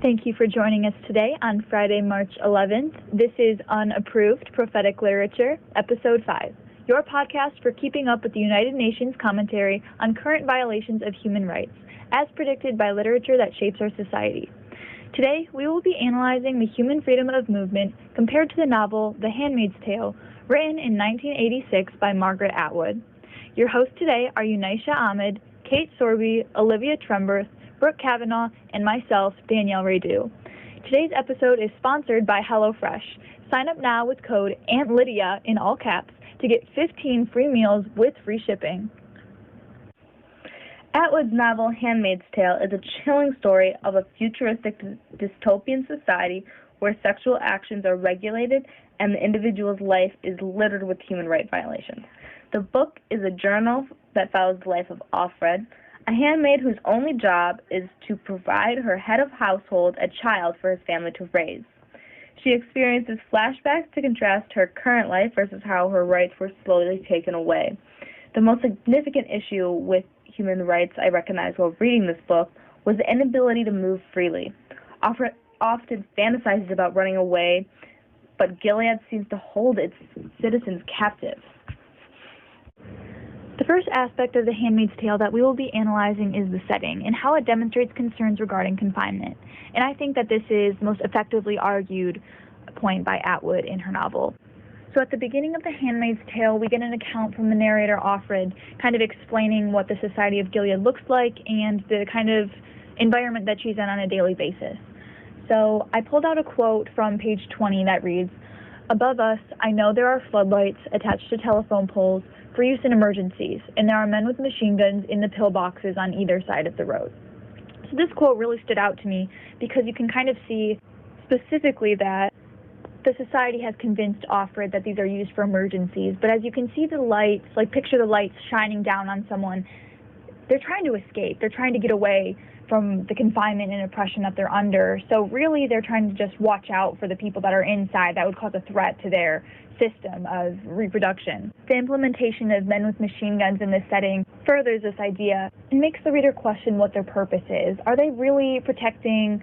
Thank you for joining us today on Friday, March 11th. This is Unapproved Prophetic Literature, Episode 5, your podcast for keeping up with the United Nations commentary on current violations of human rights, as predicted by literature that shapes our society. Today, we will be analyzing the human freedom of movement compared to the novel The Handmaid's Tale, written in 1986 by Margaret Atwood. Your hosts today are Unaisha Ahmed, Kate Sorby, Olivia Tremberth, Brooke Kavanaugh, and myself, Danielle Radu. Today's episode is sponsored by HelloFresh. Sign up now with code AUNTLYDIA in all caps to get 15 free meals with free shipping. Atwood's novel Handmaid's Tale is a chilling story of a futuristic dystopian society where sexual actions are regulated and the individual's life is littered with human rights violations. The book is a journal that follows the life of Offred, a handmaid whose only job is to provide her head of household a child for his family to raise. She experiences flashbacks to contrast her current life versus how her rights were slowly taken away. The most significant issue with human rights I recognized while reading this book was the inability to move freely. Offred often fantasizes about running away, but Gilead seems to hold its citizens captive. The first aspect of The Handmaid's Tale that we will be analyzing is the setting and how it demonstrates concerns regarding confinement. And I think that this is the most effectively argued point by Atwood in her novel. So at the beginning of The Handmaid's Tale, we get an account from the narrator Offred kind of explaining what the society of Gilead looks like and the kind of environment that she's in on a daily basis. So I pulled out a quote from page 20 that reads, "Above us, I know there are floodlights attached to telephone poles for use in emergencies, and there are men with machine guns in the pillboxes on either side of the road." So this quote really stood out to me because you can kind of see specifically that the society has convinced Offred that these are used for emergencies, but as you can see the lights, like picture the lights shining down on someone, they're trying to escape, they're trying to get away from the confinement and oppression that they're under. So really they're trying to just watch out for the people that are inside that would cause a threat to their system of reproduction. The implementation of men with machine guns in this setting furthers this idea and makes the reader question what their purpose is. Are they really protecting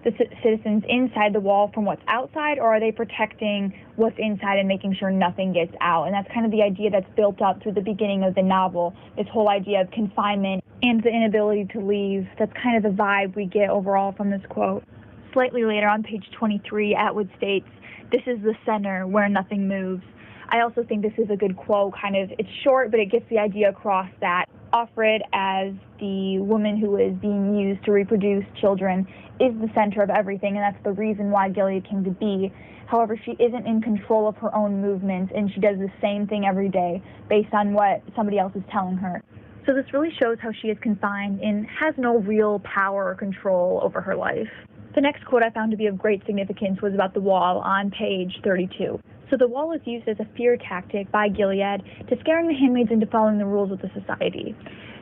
the citizens inside the wall from what's outside, or are they protecting what's inside and making sure nothing gets out? And that's kind of the idea that's built up through the beginning of the novel, this whole idea of confinement and the inability to leave. That's kind of the vibe we get overall from this quote. Slightly later on page 23, Atwood states, "This is the center where nothing moves." I also think this is a good quote, it's short, but it gets the idea across that Offred, as the woman who is being used to reproduce children, is the center of everything, and that's the reason why Gilead came to be. However, she isn't in control of her own movements, and she does the same thing every day based on what somebody else is telling her. So this really shows how she is confined and has no real power or control over her life. The next quote I found to be of great significance was about the wall on page 32. So the wall is used as a fear tactic by Gilead to scaring the handmaids into following the rules of the society.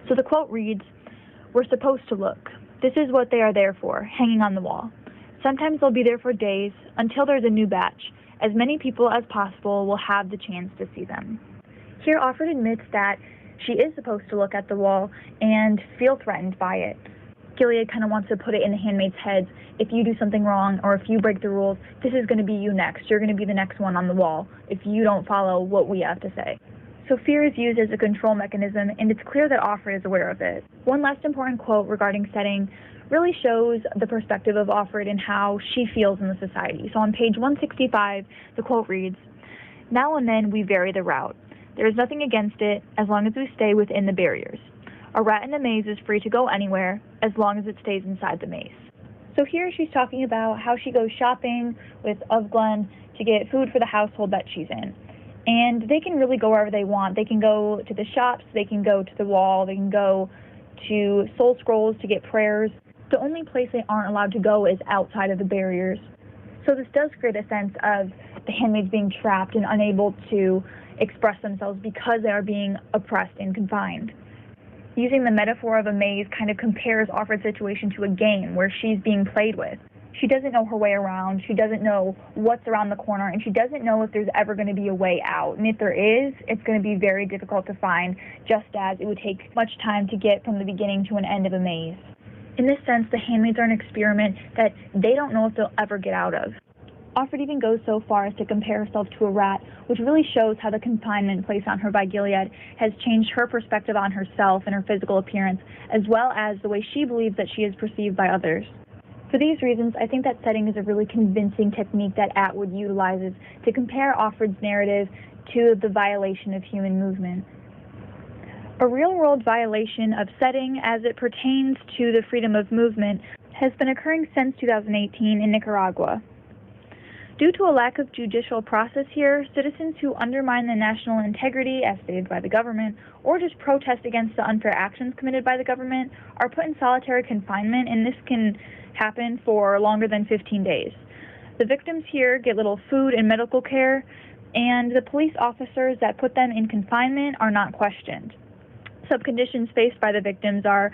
So the quote reads, "We're supposed to look. This is what they are there for, hanging on the wall. Sometimes they'll be there for days, until there's a new batch. As many people as possible will have the chance to see them." Here Offred admits that she is supposed to look at the wall and feel threatened by it. Gilead kind of wants to put it in the handmaids' heads. If you do something wrong or if you break the rules, this is going to be you next. You're going to be the next one on the wall if you don't follow what we have to say. So fear is used as a control mechanism, and it's clear that Offred is aware of it. One last important quote regarding setting really shows the perspective of Offred and how she feels in the society. So on page 165, the quote reads, "Now and then we vary the route. There is nothing against it as long as we stay within the barriers. A rat in a maze is free to go anywhere as long as it stays inside the maze." So here she's talking about how she goes shopping with Glenn to get food for the household that she's in. And they can really go wherever they want. They can go to the shops, they can go to the wall, they can go to Soul Scrolls to get prayers. The only place they aren't allowed to go is outside of the barriers. So this does create a sense of the handmaids being trapped and unable to express themselves because they are being oppressed and confined. Using the metaphor of a maze kind of compares Offred's situation to a game where she's being played with. She doesn't know her way around, she doesn't know what's around the corner, and she doesn't know if there's ever going to be a way out. And if there is, it's going to be very difficult to find, just as it would take much time to get from the beginning to an end of a maze. In this sense, the handmaids are an experiment that they don't know if they'll ever get out of. Offred even goes so far as to compare herself to a rat, which really shows how the confinement placed on her by Gilead has changed her perspective on herself and her physical appearance, as well as the way she believes that she is perceived by others. For these reasons, I think that setting is a really convincing technique that Atwood utilizes to compare Offred's narrative to the violation of human movement. A real-world violation of setting as it pertains to the freedom of movement has been occurring since 2018 in Nicaragua. Due to a lack of judicial process here, citizens who undermine the national integrity, as stated by the government, or just protest against the unfair actions committed by the government, are put in solitary confinement, and this can happen for longer than 15 days. The victims here get little food and medical care, and the police officers that put them in confinement are not questioned. Some conditions faced by the victims are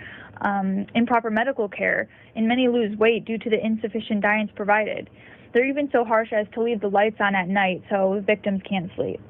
improper medical care, and many lose weight due to the insufficient diets provided. They're even so harsh as to leave the lights on at night so victims can't sleep.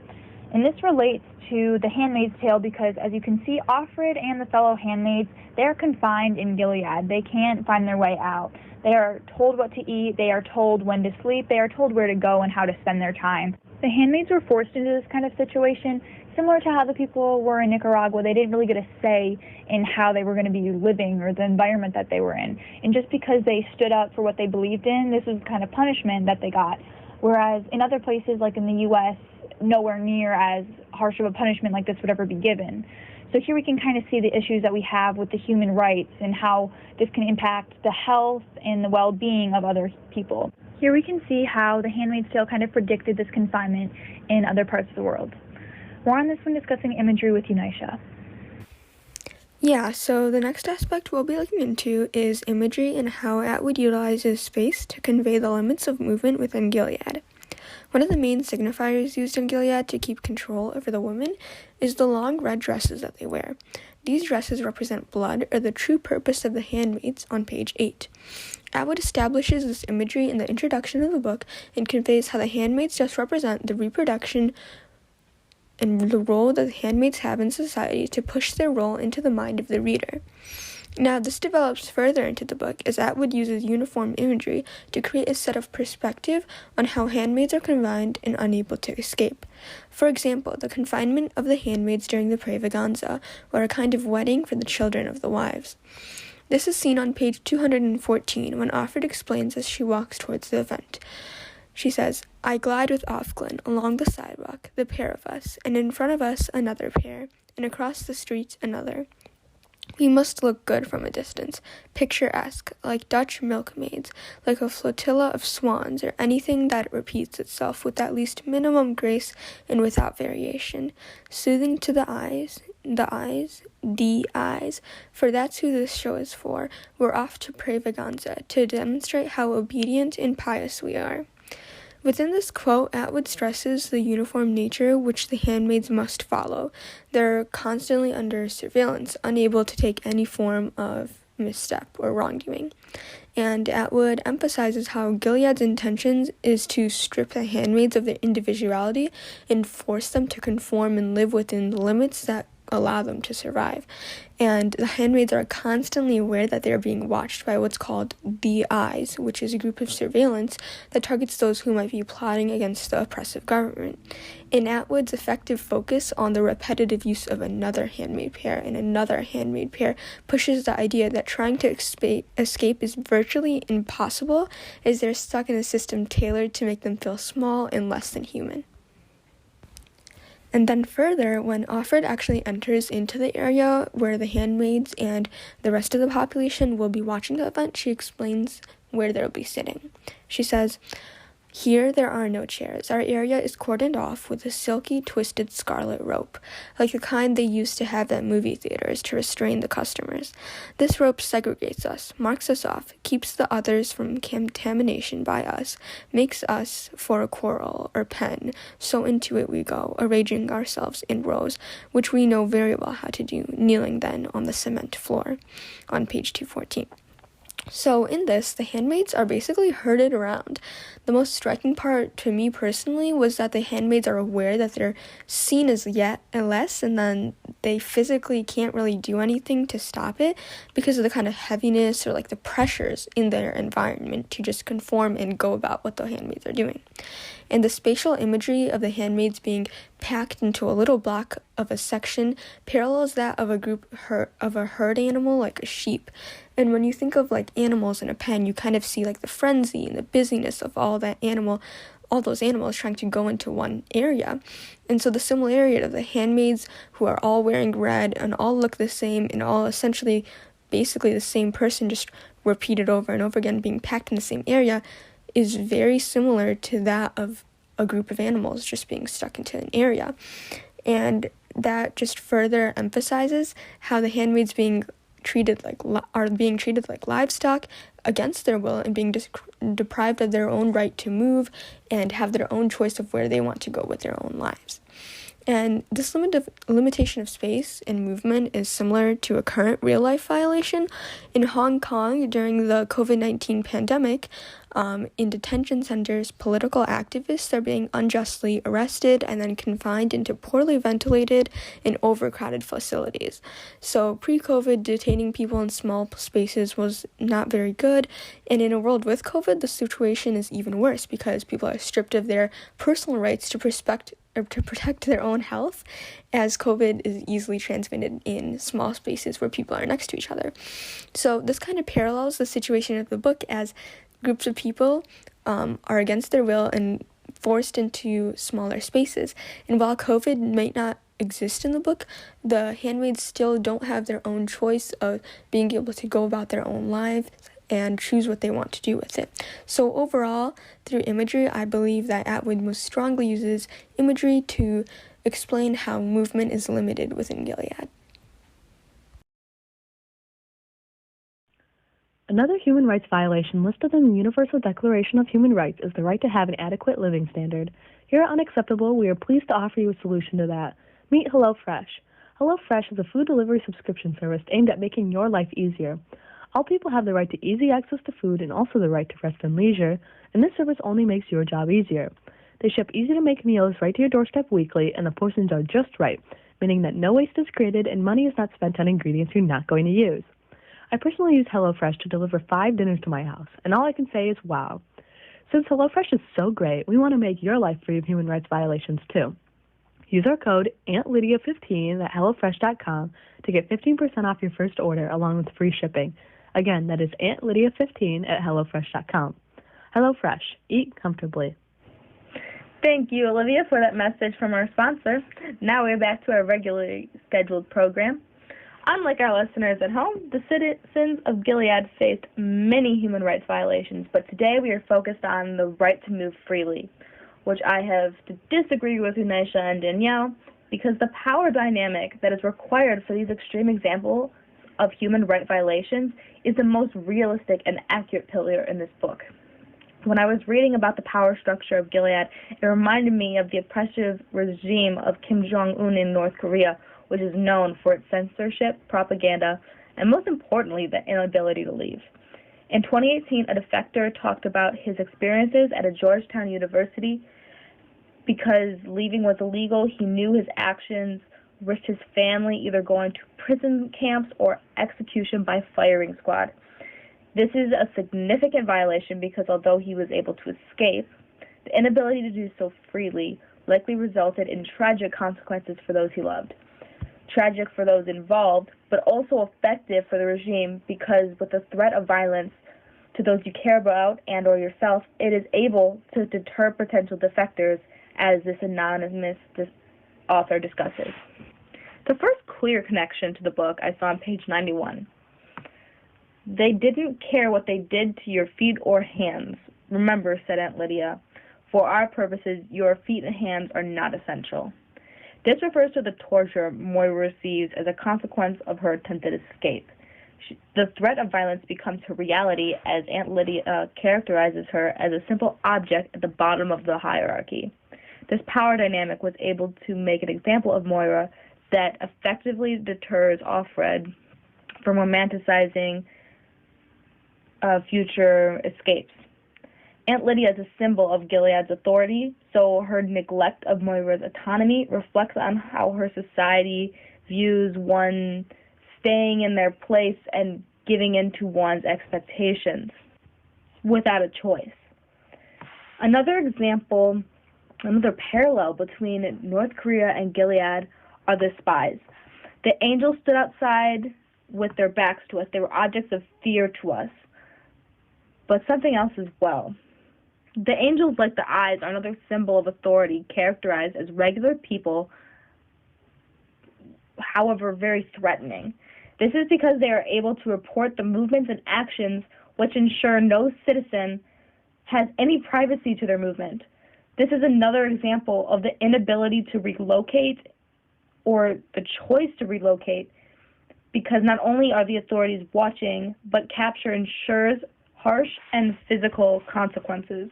And this relates to The Handmaid's Tale because, as you can see, Offred and the fellow handmaids, they're confined in Gilead. They can't find their way out. They are told what to eat, they are told when to sleep, they are told where to go and how to spend their time. The handmaids were forced into this kind of situation, similar to how the people were in Nicaragua. They didn't really get a say in how they were going to be living or the environment that they were in. And just because they stood up for what they believed in, this was kind of punishment that they got. Whereas in other places, like in the U.S., nowhere near as harsh of a punishment like this would ever be given. So here we can kind of see the issues that we have with the human rights and how this can impact the health and the well-being of other people. Here we can see how The Handmaid's Tale kind of predicted this confinement in other parts of the world. More on this when discussing imagery with Unisha. Yeah, so the next aspect we'll be looking into is imagery and how Atwood utilizes space to convey the limits of movement within Gilead. One of the main signifiers used in Gilead to keep control over the women is the long red dresses that they wear. These dresses represent blood, or the true purpose of the handmaids, on page 8. Atwood establishes this imagery in the introduction of the book and conveys how the handmaids just represent the reproduction and the role that the handmaids have in society to push their role into the mind of the reader. Now, this develops further into the book as Atwood uses uniform imagery to create a set of perspective on how handmaids are confined and unable to escape. For example, the confinement of the handmaids during the Prevaganza, or a kind of wedding for the children of the wives. This is seen on page 214 when Offred explains as she walks towards the event. She says, "I glide with Ofglin along the sidewalk, the pair of us, and in front of us another pair, and across the street another. We must look good from a distance, picturesque, like Dutch milkmaids, like a flotilla of swans, or anything that repeats itself with at least minimum grace and without variation, soothing to the eyes, for that's who this show is for. We're off to Prevaganza to demonstrate how obedient and pious we are." Within this quote, Atwood stresses the uniform nature which the handmaids must follow. They're constantly under surveillance, unable to take any form of misstep or wrongdoing. And Atwood emphasizes how Gilead's intentions is to strip the handmaids of their individuality and force them to conform and live within the limits that allow them to survive. And the handmaids are constantly aware that they are being watched by what's called the Eyes, which is a group of surveillance that targets those who might be plotting against the oppressive government. In Atwood's effective focus on the repetitive use of another handmaid pair and another handmaid pair pushes the idea that trying to escape is virtually impossible, as they're stuck in a system tailored to make them feel small and less than human. And then further, when Offred actually enters into the area where the handmaids and the rest of the population will be watching the event, she explains where they'll be sitting. She says, "Here there are no chairs. Our area is cordoned off with a silky, twisted scarlet rope, like the kind they used to have at movie theaters to restrain the customers. This rope segregates us, marks us off, keeps the others from contamination by us, makes us for a quarrel or pen. So into it we go, arranging ourselves in rows, which we know very well how to do, kneeling then on the cement floor," on page 214. So in this, the handmaids are basically herded around. The most striking part to me personally was that the handmaids are aware that they're seen as yet less, and then they physically can't really do anything to stop it because of the kind of heaviness or like the pressures in their environment to just conform and go about what the handmaids are doing. And the spatial imagery of the handmaids being packed into a little block of a section parallels that of a herd animal, like a sheep. And when you think of like animals in a pen, you kind of see like the frenzy and the busyness of all those animals trying to go into one area. And so the similarity of the handmaids, who are all wearing red and all look the same and all essentially basically the same person, just repeated over and over again, being packed in the same area, is very similar to that of a group of animals just being stuck into an area. And that just further emphasizes how the handmaids are being treated like livestock against their will and being deprived of their own right to move and have their own choice of where they want to go with their own lives. And this limitation of space and movement is similar to a current real-life violation. In Hong Kong, during the COVID-19 pandemic, in detention centers, political activists are being unjustly arrested and then confined into poorly ventilated and overcrowded facilities. So pre-COVID, detaining people in small spaces was not very good. And in a world with COVID, the situation is even worse because people are stripped of their personal rights to protect their own health, as COVID is easily transmitted in small spaces where people are next to each other. So this kind of parallels the situation of the book, as groups of people are against their will and forced into smaller spaces. And while COVID might not exist in the book, the handmaids still don't have their own choice of being able to go about their own lives and choose what they want to do with it. So overall, through imagery, I believe that Atwood most strongly uses imagery to explain how movement is limited within Gilead. Another human rights violation listed in the Universal Declaration of Human Rights is the right to have an adequate living standard. Here at Unacceptable, we are pleased to offer you a solution to that. Meet HelloFresh. HelloFresh is a food delivery subscription service aimed at making your life easier. All people have the right to easy access to food and also the right to rest and leisure, and this service only makes your job easier. They ship easy-to-make meals right to your doorstep weekly, and the portions are just right, meaning that no waste is created and money is not spent on ingredients you're not going to use. I personally use HelloFresh to deliver 5 dinners to my house, and all I can say is wow. Since HelloFresh is so great, we want to make your life free of human rights violations too. Use our code AuntLydia15 at HelloFresh.com to get 15% off your first order along with free shipping. Again, that is AuntLydia15 at HelloFresh.com. HelloFresh. Eat comfortably. Thank you, Olivia, for that message from our sponsor. Now we're back to our regularly scheduled program. Unlike our listeners at home, the citizens of Gilead faced many human rights violations, but today we are focused on the right to move freely, which I have to disagree with Unaisha and Danielle, because the power dynamic that is required for these extreme examples of human rights violations is the most realistic and accurate pillar in this book. When I was reading about the power structure of Gilead, it reminded me of the oppressive regime of Kim Jong-un in North Korea, which is known for its censorship, propaganda, and most importantly, the inability to leave. In 2018, a defector talked about his experiences at a Georgetown university. Because leaving was illegal, he knew his actions risked his family either going to prison camps or execution by firing squad. This is a significant violation because although he was able to escape, the inability to do so freely likely resulted in tragic consequences for those he loved. Tragic for those involved, but also effective for the regime because with the threat of violence to those you care about and or yourself, it is able to deter potential defectors, as this anonymous author discusses. The first clear connection to the book I saw on page 91. They didn't care what they did to your feet or hands. Remember, said Aunt Lydia, for our purposes, your feet and hands are not essential. This refers to the torture Moira receives as a consequence of her attempted escape. The threat of violence becomes her reality as Aunt Lydia characterizes her as a simple object at the bottom of the hierarchy. This power dynamic was able to make an example of Moira that effectively deters Offred from romanticizing future escapes. Aunt Lydia is a symbol of Gilead's authority, so her neglect of Moira's autonomy reflects on how her society views one staying in their place and giving in to one's expectations without a choice. Another example, another parallel between North Korea and Gilead are the spies. The angels stood outside with their backs to us. They were objects of fear to us. But something else as well. The angels, like the eyes, are another symbol of authority, characterized as regular people, however very threatening. This is because they are able to report the movements and actions which ensure no citizen has any privacy to their movement. This is another example of the inability to relocate or the choice to relocate, because not only are the authorities watching, but capture ensures harsh and physical consequences.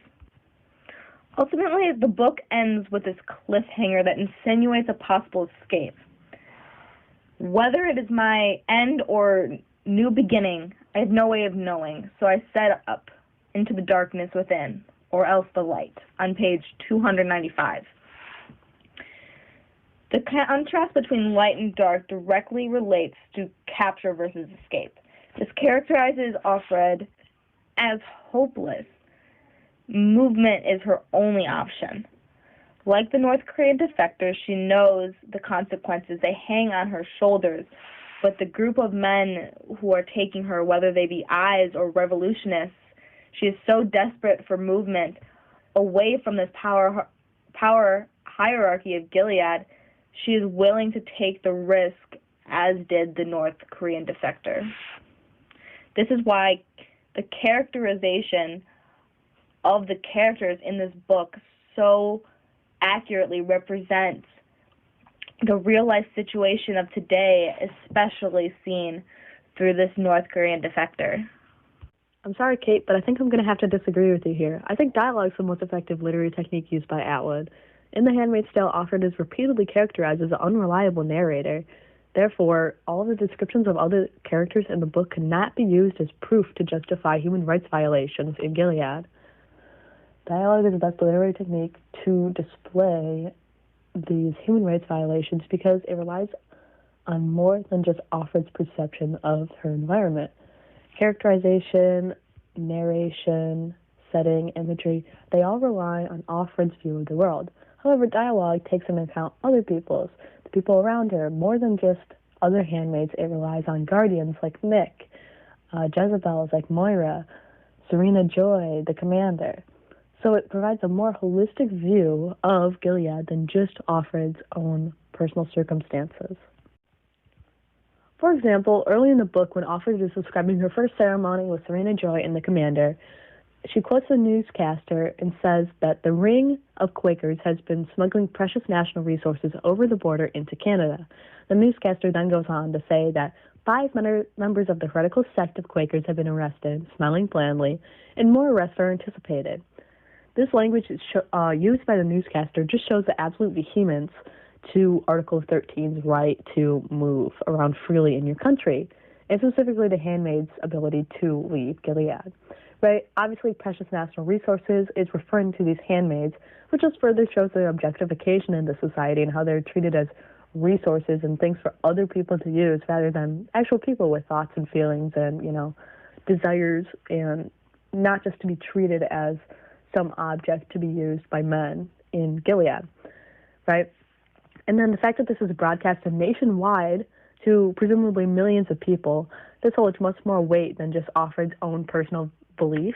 Ultimately, the book ends with this cliffhanger that insinuates a possible escape. Whether it is my end or new beginning, I have no way of knowing, so I set up into the darkness within, or else the light, on page 295. The contrast between light and dark directly relates to capture versus escape. This characterizes Offred as hopeless. Movement is her only option. Like the North Korean defectors, she knows the consequences. They hang on her shoulders, but the group of men who are taking her, whether they be eyes or revolutionists, she is so desperate for movement away from this power hierarchy of Gilead, she is willing to take the risk, as did the North Korean defector. This is why the characterization of the characters in this book so accurately represents the real-life situation of today, especially seen through this North Korean defector. I'm sorry, Kate, but I think I'm going to have to disagree with you here. I think dialogue is the most effective literary technique used by Atwood. In The Handmaid's Tale, Offred is repeatedly characterized as an unreliable narrator. Therefore, all of the descriptions of other characters in the book cannot be used as proof to justify human rights violations in Gilead. Dialogue is the best literary technique to display these human rights violations because it relies on more than just Offred's perception of her environment. Characterization, narration, setting, imagery, they all rely on Offred's view of the world. However, dialogue takes into account other people's, the people around her, more than just other handmaids. It relies on guardians like Mick, Jezebels like Moira, Serena Joy, the commander. So it provides a more holistic view of Gilead than just Offred's own personal circumstances. For example, early in the book, when Offred is describing her first ceremony with Serena Joy and the commander, she quotes a newscaster and says that the ring of Quakers has been smuggling precious national resources over the border into Canada. The newscaster then goes on to say that 5 members of the heretical sect of Quakers have been arrested, smiling blandly, and more arrests are anticipated. This language used by the newscaster just shows the absolute vehemence to Article 13's right to move around freely in your country, and specifically the handmaid's ability to leave Gilead. Right? Obviously, precious national resources is referring to these handmaids, which just further shows their objectification in the society and how they're treated as resources and things for other people to use rather than actual people with thoughts and feelings and, desires, and not just to be treated as some object to be used by men in Gilead, right? And then the fact that this is broadcasted nationwide to presumably millions of people, this holds much more weight than just Offred's own personal belief,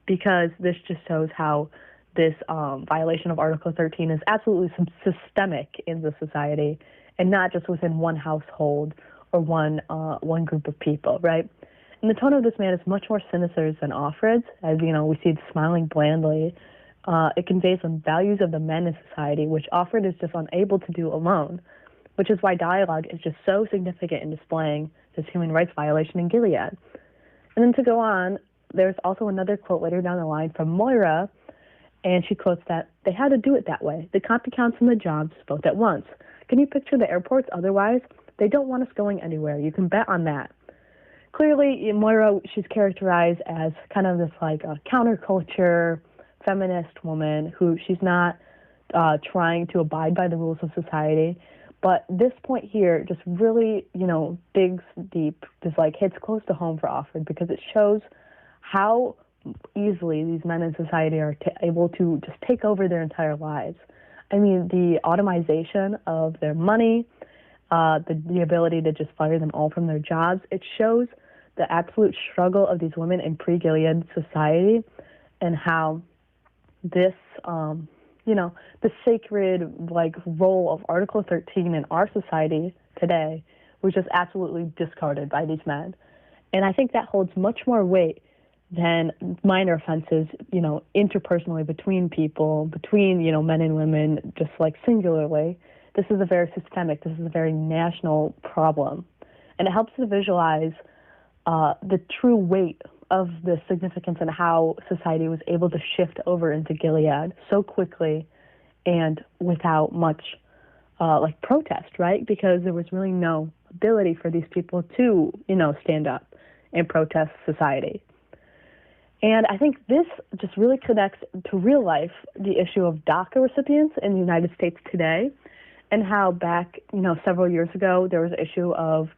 because this just shows how this violation of Article 13 is absolutely systemic in the society and not just within one household or one group of people, right? And the tone of this man is much more sinister than Offred's. As we see it smiling blandly. It conveys the values of the men in society, which Offred is just unable to do alone, which is why dialogue is just so significant in displaying this human rights violation in Gilead. And then to go on, there's also another quote later down the line from Moira, and she quotes that, "They had to do it that way. The copy counts and the jobs both at once. Can you picture the airports otherwise? They don't want us going anywhere. You can bet on that." Clearly, Moira, she's characterized as kind of this like a counterculture feminist woman who she's not trying to abide by the rules of society, But this point here just really, digs deep, just like hits close to home for Offred, because it shows how easily these men in society are able to just take over their entire lives. I mean, the automation of their money, the ability to just fire them all from their jobs, it shows the absolute struggle of these women in pre-Gilead society, and how this, the sacred, role of Article 13 in our society today was just absolutely discarded by these men. And I think that holds much more weight than minor offenses, interpersonally between people, between, men and women, just singularly. This is a very systemic, this is a very national problem. And it helps to visualize the true weight of the significance and how society was able to shift over into Gilead so quickly and without much protest, right? Because there was really no ability for these people to, stand up and protest society. And I think this just really connects to real life, the issue of DACA recipients in the United States today, and how back, several years ago, there was an issue of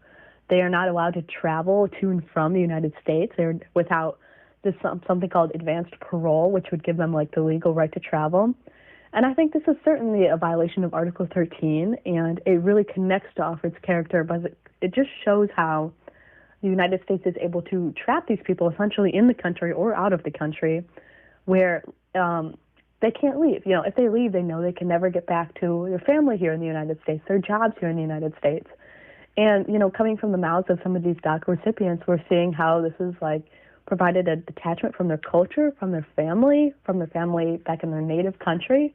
they are not allowed to travel to and from the United States. They're without this something called advanced parole, which would give them the legal right to travel. And I think this is certainly a violation of Article 13, and it really connects to Offred's character, but it just shows how the United States is able to trap these people essentially in the country or out of the country, where they can't leave. If they leave, they know they can never get back to their family here in the United States, their jobs here in the United States. And, coming from the mouths of some of these DACA recipients, we're seeing how this is provided a detachment from their culture, from their family back in their native country.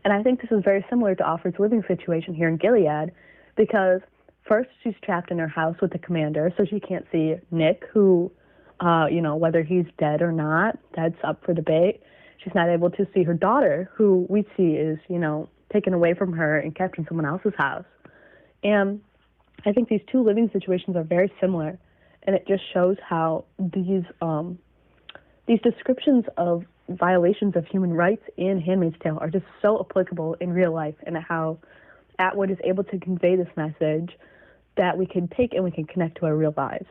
And I think this is very similar to Offred's living situation here in Gilead, because first she's trapped in her house with the commander, so she can't see Nick, who, whether he's dead or not, that's up for debate. She's not able to see her daughter, who we see is, taken away from her and kept in someone else's house. And I think these two living situations are very similar, and it just shows how these descriptions of violations of human rights in Handmaid's Tale are just so applicable in real life, and how Atwood is able to convey this message that we can take and we can connect to our real lives.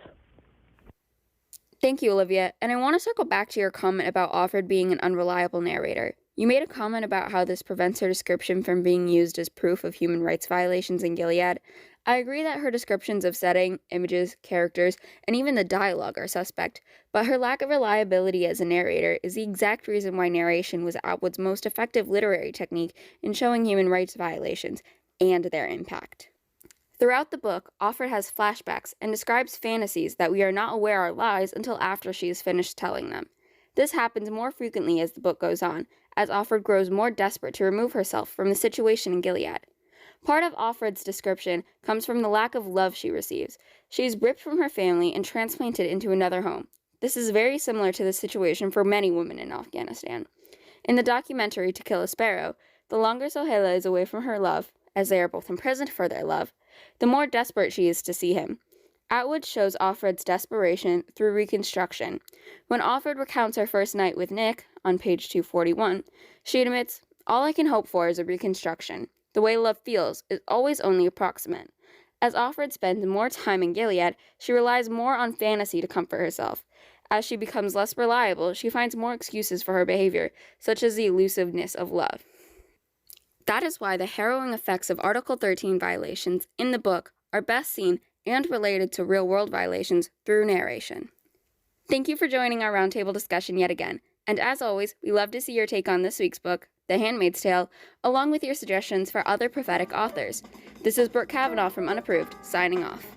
Thank you, Olivia. And I want to circle back to your comment about Offred being an unreliable narrator. You made a comment about how this prevents her description from being used as proof of human rights violations in Gilead. I agree that her descriptions of setting, images, characters, and even the dialogue are suspect, but her lack of reliability as a narrator is the exact reason why narration was Atwood's most effective literary technique in showing human rights violations and their impact. Throughout the book, Offred has flashbacks and describes fantasies that we are not aware are lies until after she is finished telling them. This happens more frequently as the book goes on, as Offred grows more desperate to remove herself from the situation in Gilead. Part of Offred's description comes from the lack of love she receives. She is ripped from her family and transplanted into another home. This is very similar to the situation for many women in Afghanistan. In the documentary To Kill a Sparrow, the longer Sohaila is away from her love, as they are both imprisoned for their love, the more desperate she is to see him. Atwood shows Offred's desperation through reconstruction. When Offred recounts her first night with Nick, on page 241, she admits, "All I can hope for is a reconstruction. The way love feels is always only approximate." As Offred spends more time in Gilead, she relies more on fantasy to comfort herself. As she becomes less reliable, she finds more excuses for her behavior, such as the elusiveness of love. That is why the harrowing effects of Article 13 violations in the book are best seen and related to real-world violations through narration. Thank you for joining our roundtable discussion yet again, and as always, we love to see your take on this week's book, The Handmaid's Tale, along with your suggestions for other prophetic authors. This is Brooke Kavanaugh from Unapproved, signing off.